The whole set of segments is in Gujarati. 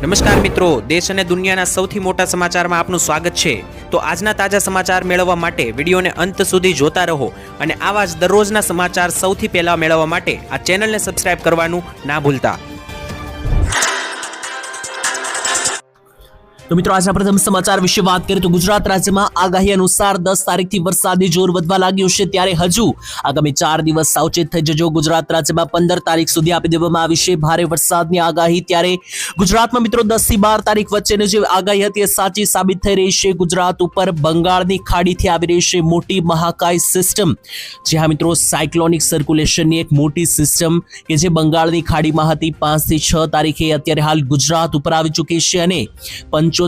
નમસ્કાર મિત્રો, દેશ અને દુનિયાના સૌથી મોટા સમાચારમાં આપનું સ્વાગત છે। તો આજના તાજા સમાચાર મેળવવા માટે વિડીયોને અંત સુધી જોતા રહો અને આવા જ દરરોજના સમાચાર સૌથી પહેલા મેળવવા માટે આ ચેનલને સબસ્ક્રાઇબ કરવાનું ના ભૂલતા। તો મિત્રો આજના પ્રથમ સમાચાર વિશે વાત કરીએ તો ગુજરાત રાજ્યમાં આગાહી અનુસાર 10 તારીખથી વરસાદી જોર વધવા લાગ્યું છે, ત્યારે હજુ આગામી 4 દિવસ સાવચેત થઈ જજો। ગુજરાત રાજ્યમાં 15 તારીખ સુધી આપી દેવામાં આવી છે ભારે વરસાદની આગાહી, ત્યારે ગુજરાતમાં મિત્રો 10 થી 12 તારીખ વચ્ચેની જે આગાહી હતી એ સાચી સાબિત થઈ રહી છે। ગુજરાત ઉપર બંગાળની ખાડીથી આવી રહી છે મોટી મહાકાય સિસ્ટમ, જે હા મિત્રો સાયક્લોનિક સર્ક્યુલેશનની એક મોટી સિસ્ટમ કે જે બંગાળની ખાડીમાં હતી 5 થી 6 તારીખે અત્યારે હાલ ગુજરાત ઉપર આવી ચૂકી છે અને 75%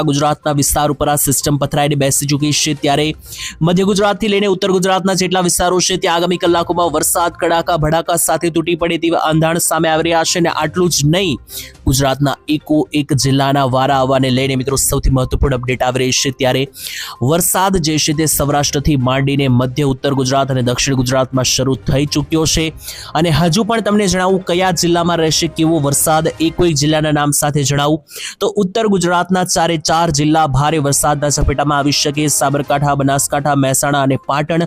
ગુજરાતના વિસ્તાર ઉપર આ સિસ્ટમ પથરાઈને બેસી ચૂકી છે। ત્યારે મધ્ય ગુજરાતથી લઈને ઉત્તર ગુજરાતના જેટલા વિસ્તારો છે ત્યાં આગામી કલાકોમાં વરસાદ કડાકા ભડાકા સાથે તૂટી પડે તેવા અંધાણ સામે આવી રહ્યા છે। અને આટલું જ નહીં, ગુજરાતના એક જિલ્લાના વારા આવવાને લઈને મિત્રો સૌથી મહત્વપૂર્ણ અપડેટ આવી રહી છે। ત્યારે વરસાદ જે છે તે સૌરાષ્ટ્રથી માંડીને મધ્ય ઉત્તર ગુજરાત અને દક્ષિણ ગુજરાતમાં શરૂ થઈ ચૂક્યો છે અને હજુ પણ તમને જણાવું કયા જિલ્લામાં રહેશે કેવો વરસાદ, કોઈ જિલ્લાના નામ સાથે જણાવું તો ઉત્તર ગુજરાતના 4 જિલ્લા ભારે વરસાદના ચપેટામાં આવી શકે, સાબરકાંઠા, બનાસકાંઠા, મહેસાણા અને પાટણ।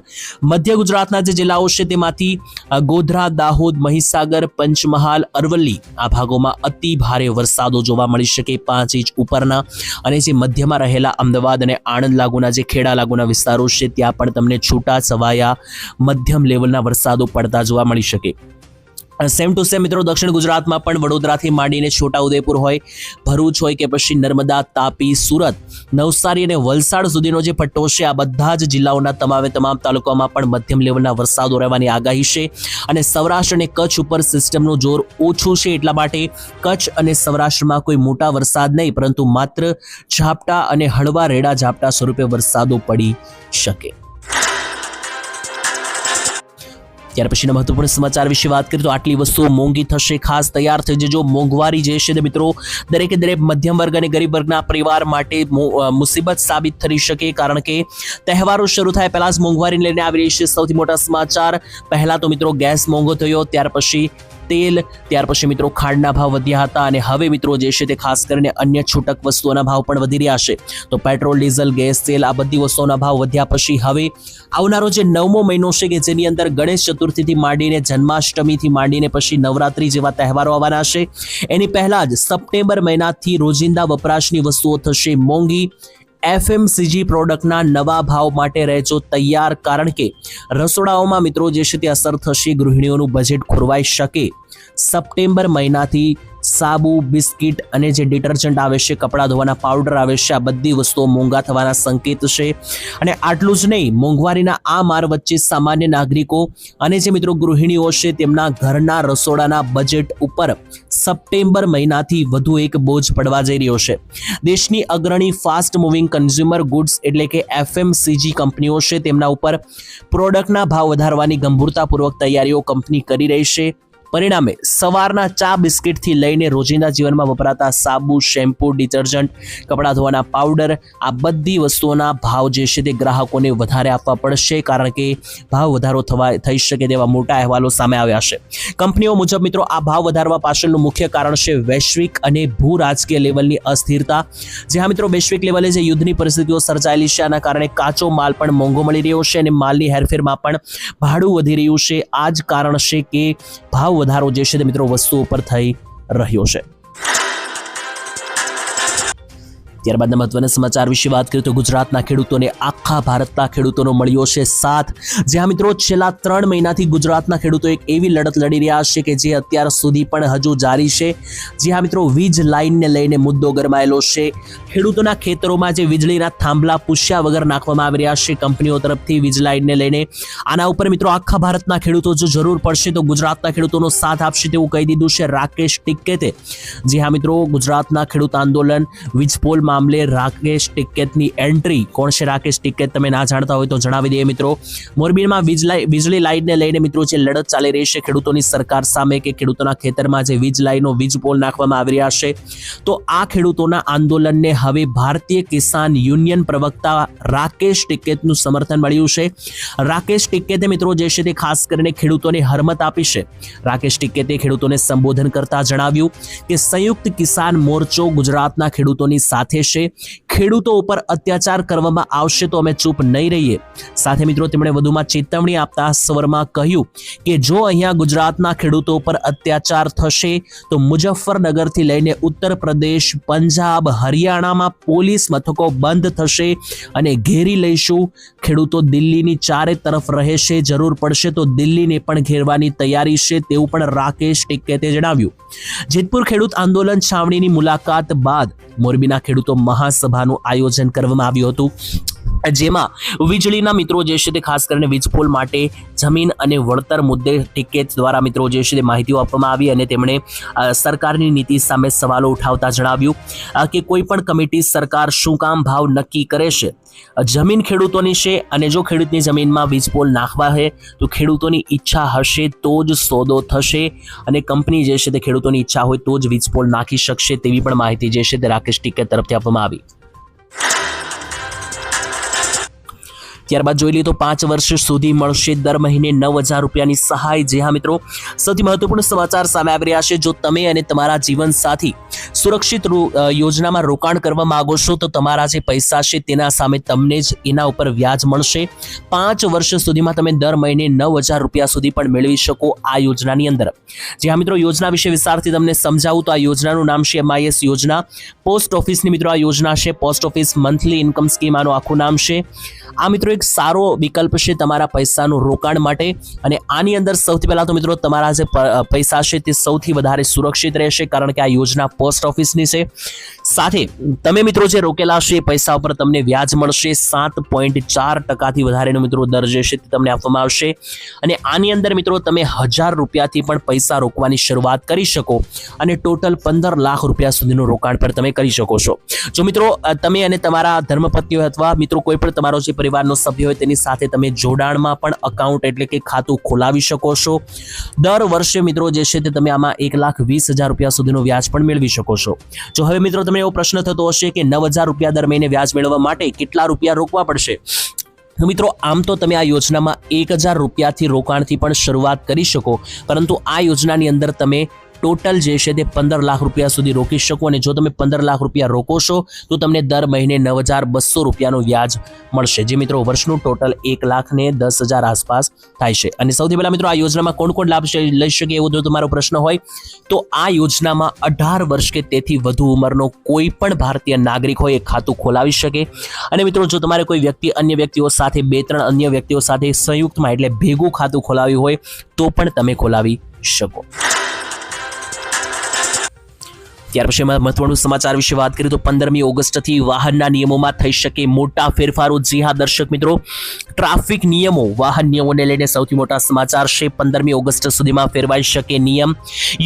મધ્ય ગુજરાતના જે જિલ્લાઓ છે તેમાંથી ગોધરા, દાહોદ, મહીસાગર, પંચમહાલ, અરવલ્લી આ ભાગોમાં અતિ ભારે વરસાદો જોવા મળી શકે 5 ઇંચ ઉપરના, અને જે મધ્યમાં રહેલા અમદાવાદ અને આણંદ લાગુના જે ખેડા લાગુના વિસ્તારો છે ત્યાં પણ તમને છૂટા છવાયા મધ્યમ લેવલના વરસાદો પડતા જોવા મળી શકે। સેમ ટુ સેમ મિત્રો દક્ષિણ ગુજરાતમાં પણ વડોદરાથી માંડીને છોટાઉદેપુર હોય, ભરૂચ હોય કે પછી નર્મદા, તાપી, સુરત, નવસારી અને વલસાડ સુધીનો જે પટ્ટો છે આ બધા જ જિલ્લાઓના તમામ તાલુકામાં પણ મધ્યમ લેવલના વરસાદો રહેવાની આગાહી છે। અને સૌરાષ્ટ્ર અને કચ્છ ઉપર સિસ્ટમનું જોર ઓછું છે, એટલા માટે કચ્છ અને સૌરાષ્ટ્રમાં કોઈ મોટા વરસાદ નહીં પરંતુ માત્ર ઝાપટા અને હળવા રેડા ઝાપટા સ્વરૂપે વરસાદો પડી શકે। ત્યાર પછીના મહત્વપૂર્ણ સમાચાર વિશે વાત કરીએ તો આટલી વસ્તુઓ મોંઘી થશે, ખાસ તૈયાર થઈ જજો। મોંઘવારી જે છે તે મિત્રો દરેક મધ્યમ વર્ગ અને ગરીબ વર્ગના પરિવાર માટે મુસીબત સાબિત થઈ શકે, કારણ કે તહેવારો શરૂ થાય પહેલા જ મોંઘવારીને લઈને આવી રહી છે સૌથી મોટા સમાચાર। પહેલા તો મિત્રો ગેસ મોંઘો થયો, ત્યાર પછી તેલ, ત્યાર પછી મિત્રો ખાંડના ભાવ વધ્યા હતા અને હવે મિત્રો જે છે તે ખાસ કરીને અન્ય છૂટક વસ્તુઓના ભાવ પણ વધી રહ્યા છે। તો પેટ્રોલ, ડીઝલ, ગેસ, તેલ આ બધી વસ્તુઓના ભાવ વધ્યા પછી હવે આવનારો જે 9મો મહિનો છે કે જેની અંદર ગણેશ ચતુર્થીથી માંડીને જન્માષ્ટમીથી માંડીને પછી નવરાત્રી જેવા તહેવારો આવવાના છે, એની પહેલા જ સપ્ટેમ્બર મહિનાથી રોજિંદા વપરાશની વસ્તુઓ થશે મોંઘી। FMCG પ્રોડક્ટના નવા ભાવ માટે રહેજો તૈયાર, કારણ કે રસોડાઓમાં મિત્રો જે છે તે અસર થશે, ગૃહિણીઓનું બજેટ ખોરવાઈ શકે। સપ્ટેમ્બર મહિનાથી સાબુ, બિસ્કિટ અને જે ડિટર્જન્ટ આવે છે, કપડાં ધોવાના પાવડર આવે છે, આ બધી વસ્તુઓ મોંઘા થવાના સંકેત છે। અને આટલું જ નહીં, મોંઘવારીના આ માર વચ્ચે સામાન્ય નાગરિકો અને જે મિત્રો ગૃહિણીઓ છે તેમના ઘરના રસોડાના બજેટ ઉપર સપ્ટેમ્બર મહિનાથી વધુ એક બોજ પડવા જઈ રહ્યો છે। દેશની અગ્રણી ફાસ્ટ મૂવિંગ કન્ઝ્યુમર ગુડ્સ એટલે કે FMCG કંપનીઓ છે તેમના ઉપર પ્રોડક્ટના ભાવ વધારવાની ગંભીરતાપૂર્વક તૈયારીઓ કંપની કરી રહી છે। પરિણામે સવારના ચા બિસ્કિટથી લઈને રોજિંદા જીવનમાં વપરાતા સાબુ, શેમ્પૂ, ડિટર્જન્ટ, કપડાં ધોવાના પાવડર આ બધી વસ્તુઓના ભાવ જે છે તે ગ્રાહકોને વધારે આપવા પડશે, કારણ કે ભાવ વધારો થઈ શકે તેવા મોટા અહેવાલો સામે આવ્યા છે। કંપનીઓ મુજબ મિત્રો આ ભાવ વધારવા પાછળનું મુખ્ય કારણ છે વૈશ્વિક અને ભૂ રાજકીય લેવલની અસ્થિરતા। જે હા મિત્રો વૈશ્વિક લેવલે જે યુદ્ધની પરિસ્થિતિઓ સર્જાયેલી છે આના કારણે કાચો માલ પણ મોંઘો મળી રહ્યો છે અને માલની હેરફેરમાં પણ ભાડું વધી રહ્યું છે। આ જ કારણ છે કે ભાવ વધારો જે છે તે મિત્રો વસ્તુઓ પર થઈ રહ્યો છે। ત્યારબાદ મહત્વના સમાચાર વિશે વાત કરીએ તો ગુજરાતના ખેડૂતોને આખા ભારતના ખેડૂતોનો મળ્યો છે સાથ। જ્યાં મિત્રો છેલ્લા 3 મહિનાથી ગુજરાતના ખેડૂતો એક એવી લડત લડી રહ્યા છે કે જે અત્યાર સુધી પણ હજુ જારી છે। જ્યાં મિત્રો વીજ લાઇનને લઈને મુદ્દો ગરમાયેલો છે। ખેડૂતોના ખેતરોમાં જે વીજળીના થાંભલા પૂછ્યા વગર નાખવામાં આવી રહ્યા છે કંપનીઓ તરફથી વીજ લાઇનને લઈને। આના ઉપર મિત્રો આખા ભારતના ખેડૂતો જો જરૂર પડશે તો ગુજરાતના ખેડૂતોનો સાથ આપશે તેવું કહી દીધું છે રાકેશ ટિકૈતે। જી હા મિત્રો ગુજરાતના ખેડૂત આંદોલન વીજપોલ મામલે રાકેશ ટિકૈતની એન્ટ્રી. કોણ છે રાકેશ ટિકૈત? તમે ના જાણતા હોય તો જણાવી દઈએ મિત્રો. મોરબીમાં વીજળી લાઇનને લઈને મિત્રો જે લડત ચાલી રહી છે ખેડૂતોની સરકાર સામે, કે ખેડૂતોના ખેતરમાં જે વીજ લાઇનો, વીજ પોલ નાખવામાં આવી રહ્યા છે, તો આ ખેડૂતોના આંદોલનને હવે ભારતીય કિસાન યુનિયન પ્રવક્તા રાકેશ ટિકૈતનું સમર્થન મળ્યું છે. રાકેશ ટિકૈતે મિત્રો જે છે તે ખાસ કરીને ખેડૂતોને હરમત આપી છે. રાકેશ ટિકૈતે ખેડૂતોને સંબોધન કરતા જણાવ્યું કે સંયુક્ત કિસાન મોરચો ગુજરાતના ખેડૂતોની સાથે છે. ખેડૂતો ઉપર અત્યાચાર કરવામાં આવશે તો અમે ચૂપ નહીં રહીએ. સાથે મિત્રો તેમણે વધુમાં ચેતવણી આપતા સ્વરમાં કહ્યું કે જો અહીંયા ગુજરાતના ખેડૂતો પર અત્યાચાર થશે તો મુઝફ્ફરનગરથી લઈને ઉત્તર પ્રદેશ, પંજાબ, હરિયાણામાં પોલીસ મથકો બંધ થશે અને ઘેરી લઈશું. ખેડૂતો દિલ્હીની ચારે તરફ રહે છે, જરૂર પડશે તો દિલ્હીને પણ ઘેરવાની તૈયારી છે, તેવું પણ રાકેશ ટિકૈતે જણાવ્યું. જેતપુર ખેડૂત આંદોલન છાવણીની મુલાકાત બાદ મોરબીના ખેડૂતો મહાસભાનું આયોજન કરવામાં આવ્યું હતું, જેમાં વીજળીના મિત્રો જે છે તે ખાસ કરીને વીજપોલ માટે જમીન અને વળતર મુદ્દે ટિકૈત દ્વારા મિત્રો જે છે તે માહિતીઓ આપવામાં આવી અને તેમણે સરકારની નીતિ સામે સવાલો ઉઠાવતા જણાવ્યું કે કોઈ પણ કમિટી સરકાર શું કામ ભાવ નક્કી કરે છે? જમીન ખેડૂતોની છે અને જો ખેડૂતની જમીનમાં વીજપોલ નાખવા છે તો ખેડૂતોની ઈચ્છા હશે તો જ સોદો થશે અને કંપની જે છે તે ખેડૂતોની ઈચ્છા હોય તો જ વીજપોલ નાખી શકશે, તેવી પણ માહિતી જે છે તે રાકેશ ટિકૈત તરફથી આપવામાં આવી. ત્યારબાદ જોઈ લઈએ તો 5 વર્ષ સુધી મળશે દર મહિને 9,000 રૂપિયાની સહાય. જે હા મિત્રો, સૌથી મહત્વપૂર્ણ સમાચાર સામે આવી રહ્યા છે. જો તમે અને તમારા જીવનસાથી સુરક્ષિત યોજનામાં રોકાણ કરવા માંગો છો તો તમારા જે પૈસા છે તેના સામે તમને જ એના ઉપર વ્યાજ મળશે. 5 વર્ષ સુધીમાં તમે દર મહિને 9,000 રૂપિયા સુધી પણ મેળવી શકો આ યોજનાની અંદર. જે હા મિત્રો, યોજના વિશે વિસ્તારથી તમને સમજાવું તો આ યોજનાનું નામ છે MIS યોજના. પોસ્ટ ઓફિસની મિત્રો આ યોજના છે. Post office monthly income scheme આનું આખું નામ છે. આ મિત્રો એક સારો વિકલ્પ છે તમારા પૈસાનું રોકાણ માટે અને આની અંદર સૌથી પહેલા તો મિત્રો તમારા જે પૈસા છે તે સૌથી વધારે સુરક્ષિત રહેશે, કારણ કે આ યોજના પોસ્ટ ઓફિસની છે. સાથે તમે મિત્રો જે રોકેલા છે એ પૈસા ઉપર તમને વ્યાજ મળશે. 7.4% વધારેનો મિત્રો દર જે છે તે તમને આપવામાં આવશે અને આની અંદર મિત્રો તમે 1,000 રૂપિયાથી પણ પૈસા રોકવાની શરૂઆત કરી શકો અને ટોટલ 15 લાખ રૂપિયા સુધીનું રોકાણ પણ તમે કરી શકો છો. જો મિત્રો તમે અને તમારા ધર્મપત્ની અથવા મિત્રો કોઈ પણ તમારો જે પરિવારનો સભ્ય હોય તેની સાથે તમે જોડાણમાં પણ અકાઉન્ટ એટલે કે ખાતું ખોલાવી શકો છો. દર વર્ષે મિત્રો જે છે તે તમે આમાં 1,20,000 રૂપિયા સુધીનું વ્યાજ પણ મેળવી શકો છો. જો હવે મિત્રો તમને એવો પ્રશ્ન થતો હશે કે 9,000 રૂપિયા દર મહિને વ્યાજ મેળવવા માટે કેટલા રૂપિયા રોકવા પડશે? મિત્રો આમ તો તમે આ યોજનામાં 1,000 રૂપિયાથી રોકાણથી પણ શરૂઆત કરી શકો, પરંતુ આ યોજનાની અંદર તમે ટોટલ જે છે તે 15 લાખ રૂપિયા સુધી રોકી શકો અને જો તમે 15 લાખ રૂપિયા રોકો છો તો તમને દર મહિને 9,200 રૂપિયાનું વ્યાજ મળશે, જે મિત્રો વર્ષનું ટોટલ 1,10,000 આસપાસ થાય છે. અને સૌથી પહેલા મિત્રો આ યોજનામાં કોણ કોણ લાભ લઈ શકે એવો જો તમારો પ્રશ્ન હોય તો આ યોજનામાં 18 વર્ષ કે તેથી વધુ ઉંમરનો કોઈ પણ ભારતીય નાગરિક હોય એ ખાતું ખોલાવી શકે. અને મિત્રો જો તમારે કોઈ વ્યક્તિ અન્ય વ્યક્તિઓ સાથે 2-3 અન્ય વ્યક્તિઓ સાથે સંયુક્તમાં એટલે ભેગું ખાતું ખોલાવ્યું હોય તો પણ તમે ખોલાવી શકો. ત્યાર પછી મહત્વનું સમાચાર વિશે વાત કરીએ તો 15મી ઓગસ્ટથી વાહનના નિયમોમાં થઈ શકે મોટા ફેરફારો. જી હા દર્શક મિત્રો, ટ્રાફિક નિયમો, વાહન નિયમોને લઈને સૌથી મોટા સમાચાર છે. 15મી ઓગસ્ટ સુધીમાં ફેરવાઈ શકે નિયમ.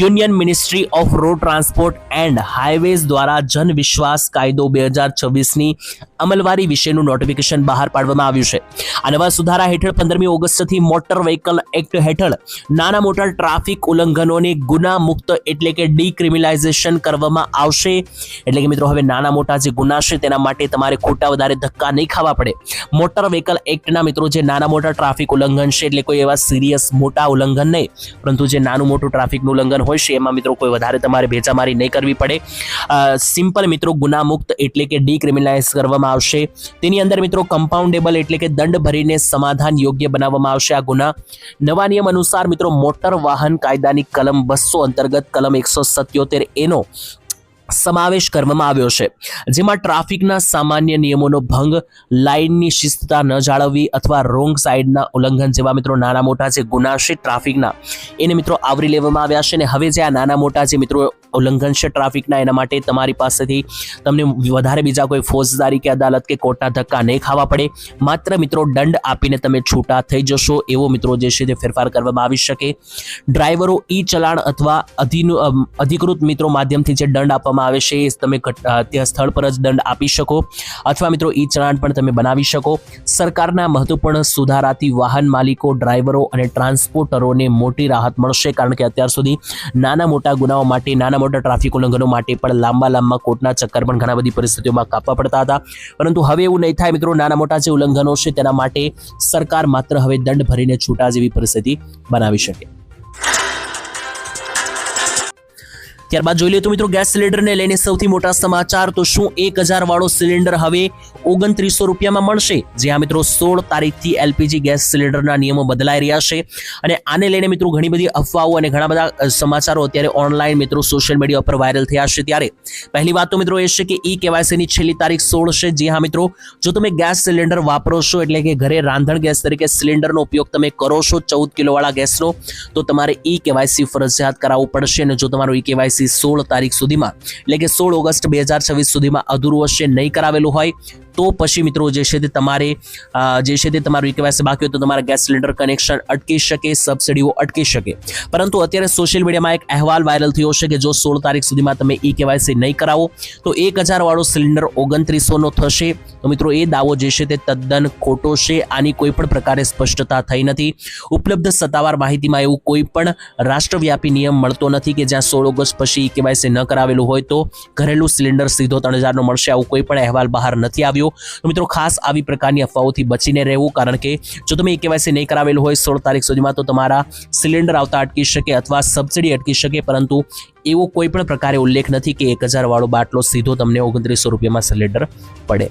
Union ministry off road transport and highways દ્વારા જન વિશ્વાસ કાયદો 2026ની અમલવારી વિશેનું નોટિફિકેશન બહાર પાડવામાં આવ્યું છે. આ નવા સુધારા હેઠળ 15મી ઓગસ્ટથી મોટર વ્હીકલ એક્ટ હેઠળ નાના મોટા ટ્રાફિક ઉલ્લંઘનોને ગુના મુક્ત એટલે કે ડિક્રિમિનલાઇઝેશન કરવામાં આવશે. એટલે કે મિત્રો હવે નાના મોટા જે ગુના છે તેના માટે તમારે ખોટા વધારે ધક્કા નહીં ખાવા પડે. મોટર વ્હીકલ એક્ટના મિત્રો જે નાના મોટા ટ્રાફિક ઉલ્લંઘન છે એટલે કોઈ એવા સિરિયસ મોટા ઉલ્લંઘન નહીં, પરંતુ જે નાનું મોટું ટ્રાફિકનું ઉલ્લંઘન હોય છે એમાં મિત્રો કોઈ વધારે તમારે ભેચામારી નહીં કરવી પડે. સિમ્પલ મિત્રો ગુના મુક્ત એટલે કે ડિક્રિમિનલાઇઝ કરવામાં આવશે. તેની અંદર મિત્રો કમ્પાઉન્ડેબલ એટલે કે દંડ ભરીને સમાધાન યોગ્ય બનાવવામાં આવશે આ ગુના. નવા નિયમ અનુસાર મિત્રો મોટર વાહન કાયદાની કલમ 200 અંતર્ગત કલમ 177 એનો સમાવેશ કરવામાં આવ્યો છે, જેમાં ટ્રાફિકના સામાન્ય નિયમોનો ભંગ, લાઇનની શિસ્તતા ન જાળવવી અથવા રોંગ સાઇડના ઉલ્લંઘન જેવા મિત્રો નાના મોટા જે ગુના છે ટ્રાફિકના એને મિત્રો આવરી લેવામાં આવ્યા છે. અને હવે જે આ નાના મોટા જે મિત્રો ઉલ્લંઘન છે ટ્રાફિકના, એના માટે તમારી પાસેથી તમને વધારે બીજા કોઈ ફોજદારી કે અદાલત કે કોર્ટના ધક્કા નહીં ખાવા પડે. માત્ર મિત્રો દંડ આપીને તમે છૂટા થઈ જશો, એવો મિત્રો જે છે તે ફેરફાર કરવામાં આવી શકે. ડ્રાઈવરો ઈ ચલાણ અથવા અધિકૃત મિત્રો માધ્યમથી જે દંડ આપવામાં આવે છે એ તમે ત્યાં સ્થળ પર જ દંડ આપી શકો, અથવા મિત્રો ઈ ચલાણ પણ તમે બનાવી શકો. સરકારના મહત્વપૂર્ણ સુધારાથી વાહન માલિકો, ડ્રાઈવરો અને ટ્રાન્સપોર્ટરોને મોટી રાહત મળશે, કારણ કે અત્યાર સુધી નાના મોટા ગુનાઓ માટે, નાના મોટા ટ્રાફિક ઉલ્લંઘનો માટે પણ લાંબા કોર્ટના ચક્કર પણ ઘણા બધી પરિસ્થિતિઓમાં કાપવા પડતા હતા. પરંતુ હવે એવું નહીં થાય મિત્રો. નાના મોટા જે ઉલ્લંઘનો છે તેના માટે સરકાર માત્ર હવે દંડ ભરીને છૂટા જેવી પરિસ્થિતિ બનાવી શકે. ત્યારબાદ જોઈ લઈએ તો મિત્રો ગેસ સિલિન્ડરને લઈને સૌથી મોટા સમાચાર. તો શું 1000 વાળો સિલિન્ડર હવે 2900 રૂપિયામાં મળશે? જ્યાં મિત્રો 16 તારીખથી એલપીજી ગેસ સિલિન્ડરના નિયમો બદલાઈ રહ્યા છે, અને આને લઈને મિત્રો ઘણી બધી અફવાઓ અને ઘણા બધા સમાચારો અત્યારે ઓનલાઈન મિત્રો સોશિયલ મીડિયા પર વાયરલ થયા છે. ત્યારે પહેલી વાત તો મિત્રો એ છે કે ઈ કેવાયસીની છેલ્લી તારીખ 16 છે. જી હા મિત્રો, જો તમે ગેસ સિલિન્ડર વાપરો છો, એટલે કે ઘરે રાંધણ ગેસ તરીકે સિલિન્ડરનો ઉપયોગ તમે કરો છો 14 કિલોવાળા ગેસનો, તો તમારે ઈ કેવાયસી ફરજિયાત કરાવવું પડશે. અને જો તમારું ઈ કેવાયસી 16 તારીખ સુધીમાં, એટલે કે 16 ઓગસ્ટ 2026 સુધીમાં અધૂરું હશે, નહીં કરાવેલું હોય, તો પછી મિત્રો જે છે તે તમારે જે છે તે તમારું ઈ કેવાયસી બાકી હોય તો તમારા ગેસ સિલિન્ડર કનેક્શન અટકી શકે, સબસિડીઓ અટકી શકે. પરંતુ અત્યારે સોશિયલ મીડિયામાં એક અહેવાલ વાયરલ થયો છે કે જો 16 તારીખ સુધીમાં તમે ઈ કેવાયસી નહીં કરાવો તો 1000 વાળો સિલિન્ડર 2900 થશે. તો મિત્રો એ દાવો જે છે તે તદ્દન ખોટો છે. આની કોઈ પણ પ્રકારે સ્પષ્ટતા થઈ નથી. ઉપલબ્ધ સત્તાવાર માહિતીમાં એવું કોઈ પણ રાષ્ટ્રવ્યાપી નિયમ મળતો નથી કે જ્યાં 16 ઓગસ્ટ પછી ઈ કેવાયસી ન કરાવેલું હોય તો ઘરેલું સિલિન્ડર સીધો 3000 નો મળશે. આવું કોઈ પણ અહેવાલ બહાર નથી આવ્યો. તો મિત્રો ખાસ આવી પ્રકારની અફવાઓથી બચીને રહેવું, કારણ કે જો તમે ઈ કેવાયસી નહીં કરાવેલું હોય 16 તારીખ સુધીમાં, તો તમારા સિલિન્ડર આવતા અટકી શકે અથવા સબસિડી અટકી શકે. પરંતુ એવો કોઈ પણ પ્રકારે ઉલ્લેખ નથી કે 1000 વાળો બાટલો સીધો તમને 2900 રૂપિયામાં સિલિન્ડર પડે.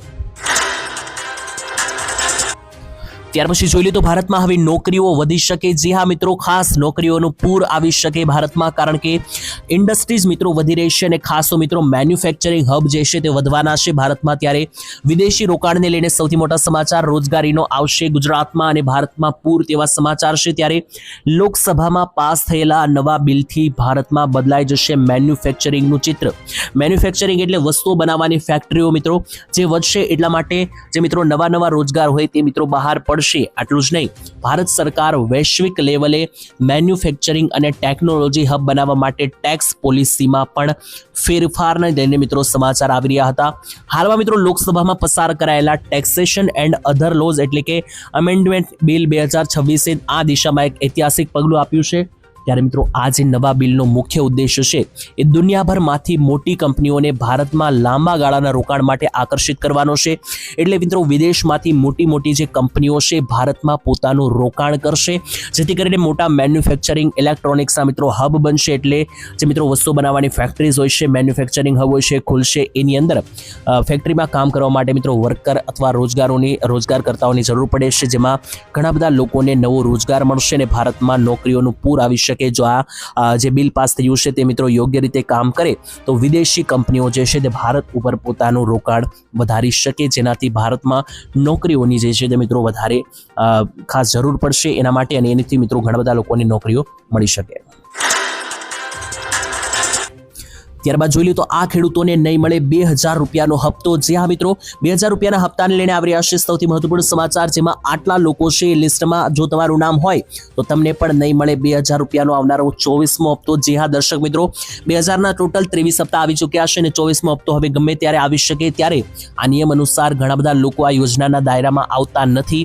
ત્યાર પછી જોઈ લે તો ભારતમાં હવે નોકરીઓ વધી શકે. જી હા મિત્રો, ખાસ નોકરીઓનું પૂર આવી શકે ભારતમાં, કારણ કે ઇન્ડસ્ટ્રીઝ મિત્રો વધી રહી છે અને ખાસો મિત્રો મેન્યુફેક્ચરિંગ હબ જે છે તે વધવાના છે ભારતમાં. ત્યારે વિદેશી રોકાણને લઈને સૌથી મોટા સમાચાર રોજગારીનો આવશે ગુજરાતમાં અને ભારતમાં પૂર તેવા સમાચાર છે. ત્યારે લોકસભામાં પાસ થયેલા નવા બિલથી ભારતમાં બદલાઈ જશે મેન્યુફેક્ચરિંગનું ચિત્ર. મેન્યુફેક્ચરિંગ એટલે વસ્તુઓ બનાવવાની ફેક્ટરીઓ મિત્રો જે વધશે, એટલા માટે જે મિત્રો નવા રોજગાર હોય તે મિત્રો બહાર પડશે. આટલું જ નહીં, ભારત સરકાર વૈશ્વિક લેવલે મેન્યુફેક્ચરિંગ અને ટેકનોલોજી હબ બનાવવા માટે ટેક્સ પોલિસીમાં પણ ફેરફારને લઈને મિત્રો સમાચાર આવી રહ્યા હતા. હાલમાં મિત્રો લોકસભામાં પસાર કરાયેલા ટેક્સેશન એન્ડ અધર લોઝ એટલે કે અમેન્ડમેન્ટ બિલ 2026 આ દિશામાં એક ઐતિહાસિક પગલું આપ્યું છે. ત્યારે મિત્રો આ જે નવા બિલનો મુખ્ય ઉદ્દેશ્ય છે એ દુનિયાભરમાંથી મોટી કંપનીઓને ભારતમાં લાંબા ગાળાના રોકાણ માટે આકર્ષિત કરવાનો છે. એટલે મિત્રો વિદેશમાંથી મોટી જે કંપનીઓ છે ભારતમાં પોતાનું રોકાણ કરશે, જેથી કરીને મોટા મેન્યુફેક્ચરિંગ ઇલેક્ટ્રોનિક્સના મિત્રો હબ બનશે. એટલે જે મિત્રો વસ્તુઓ બનાવવાની ફેક્ટરીઝ હોય છે, મેન્યુફેક્ચરિંગ હબ હોય છે, ખુલશે. એની અંદર ફેક્ટરીમાં કામ કરવા માટે મિત્રો વર્કર અથવા રોજગારકર્તાઓની જરૂર પડે છે, જેમાં ઘણા બધા લોકોને નવો રોજગાર મળશે અને ભારતમાં નોકરીઓનું પૂર આવી શકે. જો આ જે બિલ પાસ થયું છે તે મિત્રો યોગ્ય રીતે કામ કરે તો વિદેશી કંપનીઓ જે છે તે ભારત ઉપર પોતાનું રોકાણ વધારી શકે, જેનાથી ભારતમાં નોકરીઓની જે છે તે મિત્રો વધારે ખાસ જરૂર પડશે એના માટે, અને એનાથી મિત્રો ઘણા બધા લોકોને નોકરીઓ મળી શકે. ત્યારબાદ જોઈ લો તો આ ખેડૂતોને નહીં મળે 2000 રૂપિયાનો હપ્તો. જે હા મિત્રો 2000 રૂપિયાના હપ્તાને લઈને આવી રહ્યા છે સૌથી મહત્વપૂર્ણ સમાચાર, જેમાં આટલા લોકો છે લિસ્ટમાં જો તમારું નામ હોય તો તમને પણ નહીં મળે 2000 રૂપિયાનો આવનારો 24મો હપ્તો. જે હા દર્શક મિત્રો, 2000ના ટોટલ 23 હપ્તા આવી ચૂક્યા છે અને 24મો હપ્તો હવે ગમે ત્યારે આવી શકે. ત્યારે આ નિયમ અનુસાર ઘણા બધા લોકો આ યોજનાના દાયરામાં આવતા નથી,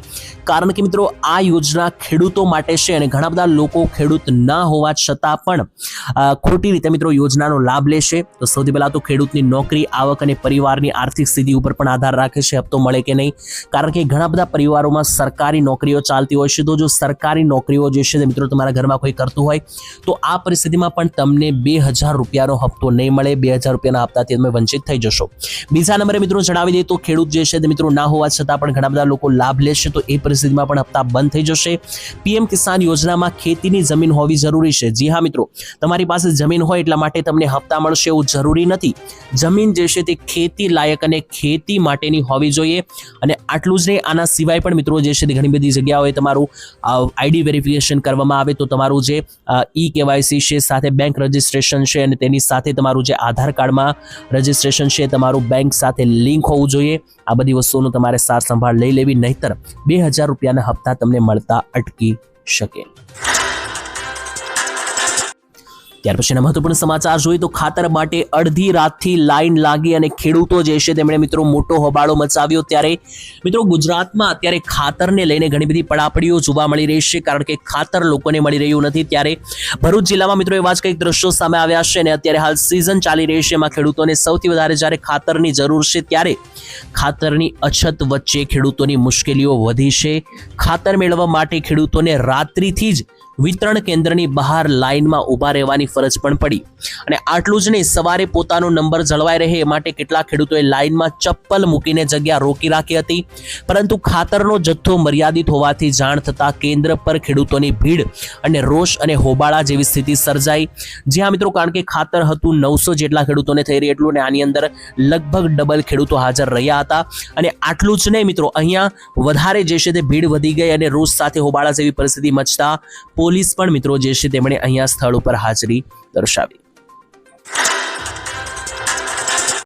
કારણ કે મિત્રો આ યોજના ખેડૂતો માટે છે અને ઘણા બધા લોકો ખેડૂત ના હોવા છતાં પણ ખોટી રીતે મિત્રો યોજનાનો લાભ લેશે. તો સૌથી પહેલા તો ખેડૂતની નોકરી, આવક અને પરિવારની આર્થિક સ્થિતિ ઉપર પણ આધાર રાખે છે હપ્તો મળે કે નહીં, કારણ કે ઘણા બધા પરિવારોમાં સરકારી નોકરીઓ ચાલતી હોય છે. તો જો સરકારી નોકરીઓ જે છે મિત્રો તમારા ઘરમાં કોઈ કરતું હોય તો આ પરિસ્થિતિમાં પણ તમને 2000 રૂપિયાનો હપ્તો નહીં મળે. 2000 રૂપિયાના હપ્તાથી તમે વંચિત થઈ જશો. બીજા નંબરે મિત્રો જણાવી દઈએ તો ખેડૂત જે છે મિત્રો ના હોવા છતાં પણ ઘણા બધા લોકો લાભ લેશે, તો એ પરિસ્થિતિમાં પણ હપ્તા બંધ થઈ જશે. પીએમ કિસાન યોજનામાં ખેતીની જમીન હોવી જરૂરી છે. જી હા મિત્રો, તમારી પાસે જમીન હોય એટલા માટે તમને હપ્તા મળશે. પડશે એવું જરૂરી નથી. જમીન જે છે તે ખેતી લાયક અને ખેતી માટેની હોવી જોઈએ. અને આટલું જ નહીં, આના સિવાય પણ મિત્રો જે છે તે ઘણી બધી જગ્યાઓએ તમારું આઈડી વેરિફિકેશન કરવામાં આવે તો તમારું જે KYC છે, સાથે બેંક રજિસ્ટ્રેશન છે, અને તેની સાથે તમારું જે આધાર કાર્ડમાં રજિસ્ટ્રેશન છે તમારું બેંક સાથે લિંક હોવું જોઈએ. આ બધી વસ્તુઓનું તમારે સાર સંભાળ લઈ લેવી, નહીતર 2000 રૂપિયાના હપ્તા તમને મળતા અટકી શકે. ત્યાર પછીના મહત્વપૂર્ણ સમાચાર જોઈએ તો ખાતર માટે અડધી રાતથી લાઈન લાગી અને ખેડૂતો જે છે તેમણે મિત્રો મોટો હોબાળો મચાવ્યો. ત્યારે મિત્રો ગુજરાતમાં અત્યારે ખાતરને લઈને ઘણી બધી પડાપડીઓ જોવા મળી રહી છે, કારણ કે ખાતર લોકોને મળી રહ્યું નથી. ત્યારે ભરૂચ જિલ્લામાં મિત્રો એવા જ કંઈક દ્રશ્યો સામે આવ્યા છે અને અત્યારે હાલ સિઝન ચાલી રહી છે, એમાં ખેડૂતોને સૌથી વધારે જ્યારે ખાતરની જરૂર છે ત્યારે ખાતરની અછત વચ્ચે ખેડૂતોની મુશ્કેલીઓ વધી છે. ખાતર મેળવવા માટે ખેડૂતોને રાત્રિથી જ વિતરણ કેન્દ્રની બહાર લાઇનમાં ઊભા રહેવાની ફરજ પણ પડી. અને આટલું જ નહીં, સવારે પોતાનો નંબર જળવાઈ રહે એ માટે કેટલાક ખેડૂતોએ લાઇનમાં ચપ્પલ મૂકીને જગ્યા રોકી રાખી હતી. પરંતુ ખાતરનો જથ્થો મર્યાદિત હોવાથી જાણ થતાં કેન્દ્ર પર ખેડૂતોની ભીડ અને રોષ અને હોબાળા જેવી સ્થિતિ સર્જાઈ. જ્યાં મિત્રો કારણ કે ખાતર હતું 900 જેટલા ખેડૂતોને થઈ રહી એટલું, અને આની અંદર લગભગ ડબલ ખેડૂતો હાજર રહ્યા હતા. અને આટલું જ નહીં મિત્રો, અહીંયા વધારે જે છે તે ભીડ વધી ગઈ અને રોષ સાથે હોબાળા જેવી પરિસ્થિતિ મચતા પોલીસ પણ મિત્રો જે છે તેમણે અહીંયા સ્થળ ઉપર હાજરી દર્શાવી.